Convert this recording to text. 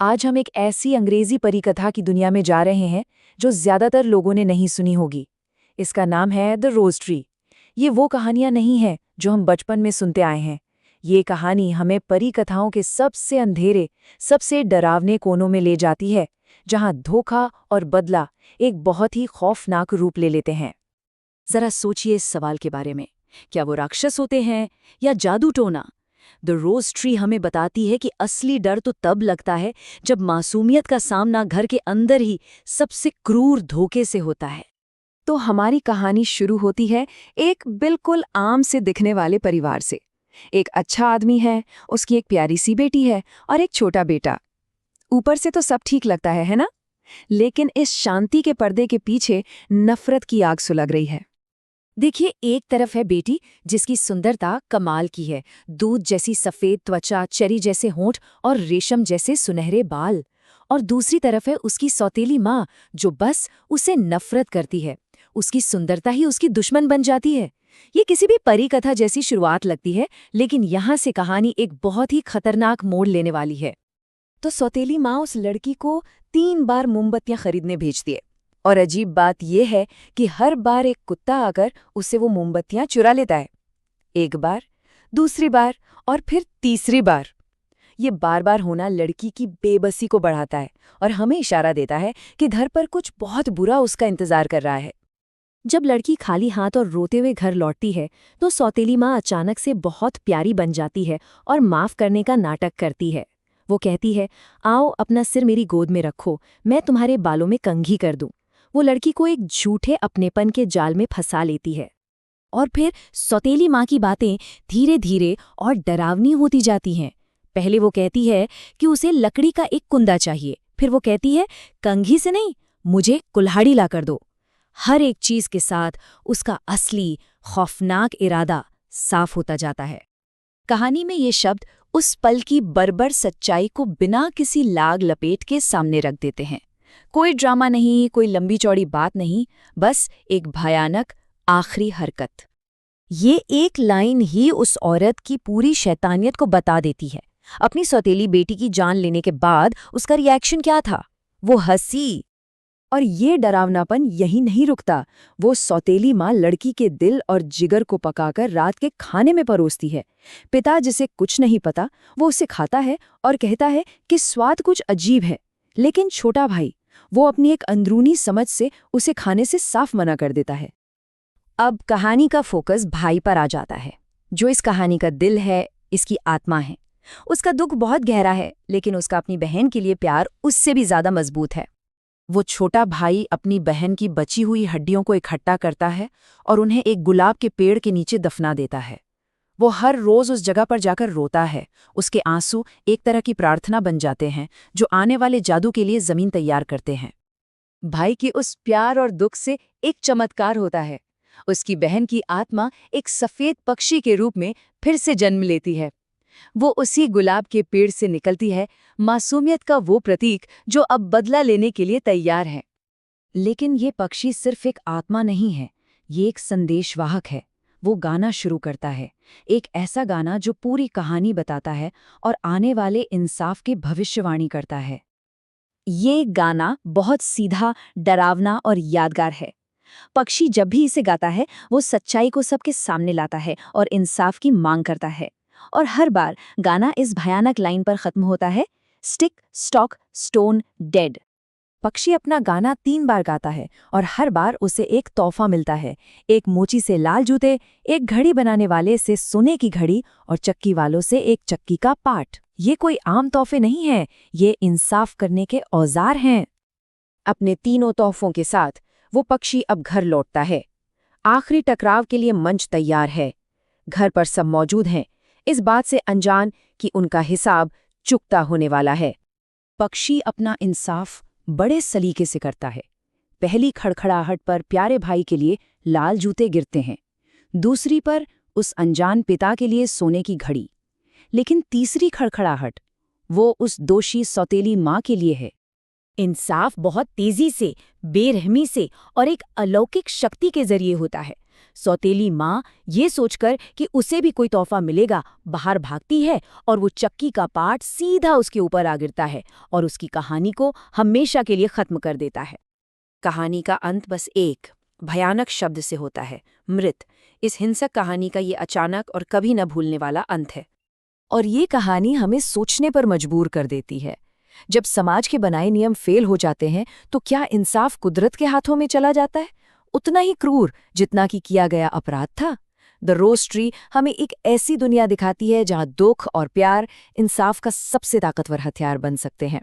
आज हम एक ऐसी अंग्रेजी परिकथा की दुनिया में जा रहे हैं जो ज्यादातर लोगों ने नहीं सुनी होगी। इसका नाम है द रोज ट्री। ये वो कहानियां नहीं हैं जो हम बचपन में सुनते आए हैं। ये कहानी हमें परिकथाओं के सबसे अंधेरे, सबसे डरावने कोनों में ले जाती है, जहां धोखा और बदला एक बहुत ही खौफनाक रूप ले लेते हैं। जरा सोचिए इस सवाल के बारे में, क्या वो राक्षस होते हैं या जादू टोना? द रोज ट्री हमें बताती है कि असली डर तो तब लगता है जब मासूमियत का सामना घर के अंदर ही सबसे क्रूर धोखे से होता है। तो हमारी कहानी शुरू होती है एक बिल्कुल आम से दिखने वाले परिवार से। एक अच्छा आदमी है, उसकी एक प्यारी सी बेटी है और एक छोटा बेटा। ऊपर से तो सब ठीक लगता है ना? लेकिन इस शांति के पर्दे के पीछे नफरत की आग सुलग रही है। देखिए, एक तरफ है बेटी जिसकी सुंदरता कमाल की है, दूध जैसी सफेद त्वचा, चेरी जैसे होंठ और रेशम जैसे सुनहरे बाल। और दूसरी तरफ है उसकी सौतेली माँ जो बस उसे नफरत करती है। उसकी सुंदरता ही उसकी दुश्मन बन जाती है। ये किसी भी परी कथा जैसी शुरुआत लगती है, लेकिन यहाँ से कहानी एक बहुत ही खतरनाक मोड़ लेने वाली है। तो सौतेली माँ उस लड़की को 3 बार मोमबत्तियां खरीदने भेजती है, और अजीब बात यह है कि हर बार एक कुत्ता आकर उससे वो मोमबत्तियां चुरा लेता है। एक बार, दूसरी बार और फिर तीसरी बार। ये बार बार होना लड़की की बेबसी को बढ़ाता है और हमें इशारा देता है कि घर पर कुछ बहुत बुरा उसका इंतजार कर रहा है। जब लड़की खाली हाथ और रोते हुए घर लौटती है तो सौतेली माँ अचानक से बहुत प्यारी बन जाती है और माफ करने का नाटक करती है। वो कहती है, आओ अपना सिर मेरी गोद में रखो, मैं तुम्हारे बालों में कंघी कर दूं। वो लड़की को एक झूठे अपनेपन के जाल में फंसा लेती है। और फिर सौतेली माँ की बातें धीरे धीरे और डरावनी होती जाती हैं। पहले वो कहती है कि उसे लकड़ी का एक कुंदा चाहिए, फिर वो कहती है कंघी से नहीं, मुझे कुल्हाड़ी ला कर दो। हर एक चीज के साथ उसका असली खौफनाक इरादा साफ होता जाता है। कहानी में ये शब्द उस पल की बर्बर सच्चाई को बिना किसी लाग लपेट के सामने रख देते हैं। कोई ड्रामा नहीं, कोई लंबी चौड़ी बात नहीं, बस एक भयानक आखिरी हरकत। ये एक लाइन ही उस औरत की पूरी शैतानियत को बता देती है। अपनी सौतेली बेटी की जान लेने के बाद उसका रिएक्शन क्या था? वो हंसी। और ये डरावनापन यही नहीं रुकता। वो सौतेली माँ लड़की के दिल और जिगर को पकाकर रात के खाने में परोसती है। पिता जिसे कुछ नहीं पता, वो उसे खाता है और कहता है कि स्वाद कुछ अजीब है। लेकिन छोटा भाई, वो अपनी एक अंदरूनी समझ से उसे खाने से साफ मना कर देता है। अब कहानी का फोकस भाई पर आ जाता है, जो इस कहानी का दिल है, इसकी आत्मा है। उसका दुख बहुत गहरा है, लेकिन उसका अपनी बहन के लिए प्यार उससे भी ज्यादा मजबूत है। वो छोटा भाई अपनी बहन की बची हुई हड्डियों को इकट्ठा करता है और उन्हें एक गुलाब के पेड़ के नीचे दफना देता है। वो हर रोज उस जगह पर जाकर रोता है। उसके आंसू एक तरह की प्रार्थना बन जाते हैं जो आने वाले जादू के लिए जमीन तैयार करते हैं। भाई के उस प्यार और दुख से एक चमत्कार होता है। उसकी बहन की आत्मा एक सफेद पक्षी के रूप में फिर से जन्म लेती है। वो उसी गुलाब के पेड़ से निकलती है, मासूमियत का वो प्रतीक जो अब बदला लेने के लिए तैयार है। लेकिन ये पक्षी सिर्फ एक आत्मा नहीं है, ये एक संदेशवाहक है। वो गाना शुरू करता है, एक ऐसा गाना जो पूरी कहानी बताता है और आने वाले इंसाफ की भविष्यवाणी करता है। ये गाना बहुत सीधा, डरावना और यादगार है। पक्षी जब भी इसे गाता है, वो सच्चाई को सबके सामने लाता है और इंसाफ की मांग करता है। और हर बार गाना इस भयानक लाइन पर खत्म होता है, स्टिक, स्टॉक, स्टोन, डेड। पक्षी अपना गाना 3 बार गाता है और हर बार उसे एक तोहफा मिलता है। एक मोची से लाल जूते, एक घड़ी बनाने वाले से सोने की घड़ी और चक्की वालों से एक चक्की का पार्ट। ये कोई आम तोहफे नहीं हैं, ये इंसाफ करने के औजार हैं। अपने तीनों तोहफों के साथ वो पक्षी अब घर लौटता है। आखिरी टकराव के लिए मंच तैयार है। घर पर सब मौजूद हैं, इस बात से अनजान कि उनका हिसाब चुकता होने वाला है। पक्षी अपना इंसाफ बड़े सलीके से करता है। पहली खड़खड़ाहट पर प्यारे भाई के लिए लाल जूते गिरते हैं, दूसरी पर उस अनजान पिता के लिए सोने की घड़ी। लेकिन तीसरी खड़खड़ाहट वो उस दोषी सौतेली माँ के लिए है। इंसाफ बहुत तेजी से, बेरहमी से और एक अलौकिक शक्ति के जरिए होता है। सौतेली माँ ये सोचकर कि उसे भी कोई तोहफा मिलेगा बाहर भागती है और वो चक्की का पार्ट सीधा उसके ऊपर आ गिरता है और उसकी कहानी को हमेशा के लिए खत्म कर देता है। कहानी का अंत बस एक भयानक शब्द से होता है, मृत। इस हिंसक कहानी का ये अचानक और कभी न भूलने वाला अंत है। और ये कहानी हमें सोचने पर मजबूर कर देती है। जब समाज के बनाए नियम फेल हो जाते हैं तो क्या इंसाफ कुदरत के हाथों में चला जाता है, उतना ही क्रूर जितना कि किया गया अपराध था? द रोज ट्री हमें एक ऐसी दुनिया दिखाती है जहां दुख और प्यार इंसाफ का सबसे ताकतवर हथियार बन सकते हैं।